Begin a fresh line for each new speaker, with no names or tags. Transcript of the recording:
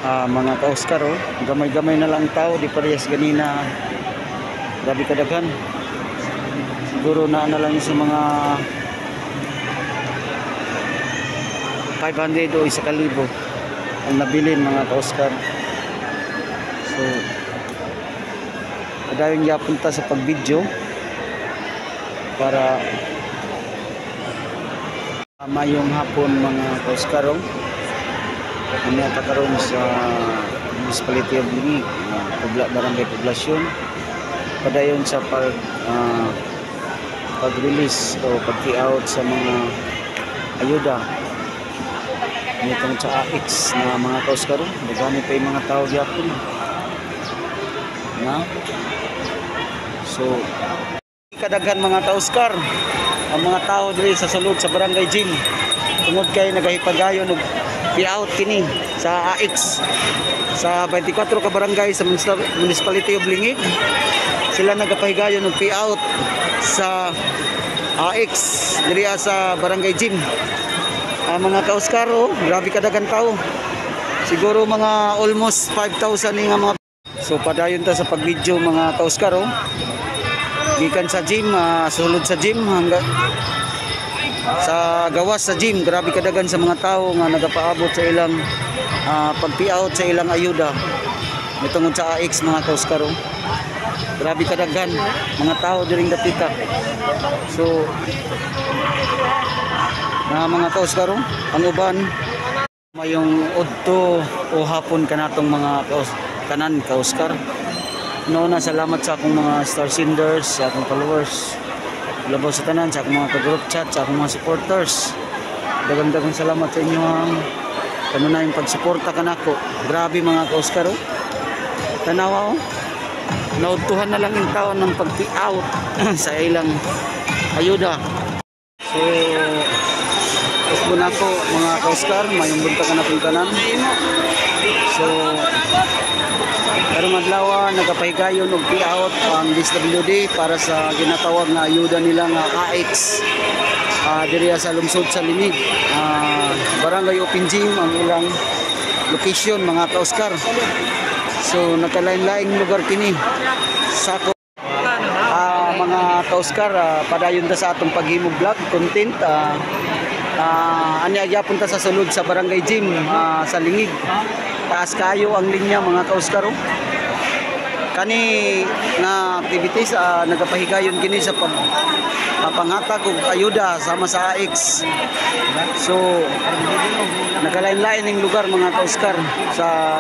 Mga ka-Oscar, oh, gamay-gamay na lang tao, di parehas ganina. Grabe kadaghan. Siguro na lang sa mga 500 o 1,000 ang nabilin mga ka-Oscar. So padayon yapunta sa pag-video para mayong hapon mga ka-Oscar. Kami karon sa Municipality of Lingig, Barangay Poblasyon, padayon sa pag-release o pag-out sa mga ayuda nitong sa AX na mga ka-Oscar. Dagani pa yung mga tao gyapon na. So kadaghan mga ka-Oscar ang mga tao diri sa sulod sa Barangay Gym tungod kay nagahipagayon og payout kini sa AX sa 24 ka barangay sa Municipality of Lingig. Sila nagapahigayon og payout sa AX diri sa Barangay Gym. Mga ka-Oscar, grabe kadaghan tao. Siguro mga almost 5,000 nga mga. So padayon ta sa pag-video mga ka-Oscar. Gikan sa gym, sulod sa gym hanggang sa gawas sa gym, grabe kadaghan sa mga tao nga nagapaabot sa ilang pag-payout sa ilang ayuda nitungod sa AX mga ka-Oscar. Grabe kadaghan mga tao diring dapita. So mga ka-Oscar, ang uban mayong udto o hapon kanatong mga tanan ka-Oscar. Una, salamat sa akong mga star senders, sa akong followers, labaw sa tanan, sa akong mga ka-group chat, sa akong mga supporters. Dagang salamat sa inyo ang kanunayang pagsuporta kanako. Grabe mga ka-Oscar, tanawa, naudtuhan na lang yung taon ng pag-payout sa ilang ayuda. So po na ako mga ka-Oscar, mayong bunta ka na itong tanan. So karong adlaw nagapahigayon og payout ang DSWD para sa ginatawag na ayuda nila nga AX diri sa lungsod sa Lingig. Barangay Open Gym ang ilang location mga ka-Oscar. So nakalain-laing lugar kini sa mga ka-Oscar. Padayon ta sa atong paghimog vlog content. Anya gyapon ta sa sulod sa Barangay Gym sa Lingig. Taas kayo ang linya mga ka-Oscar. Kani na activities nagapahigayon kini sa panghatag og ayuda sama sa AX. So nagalain-lain ning lugar mga ka-Oscar sa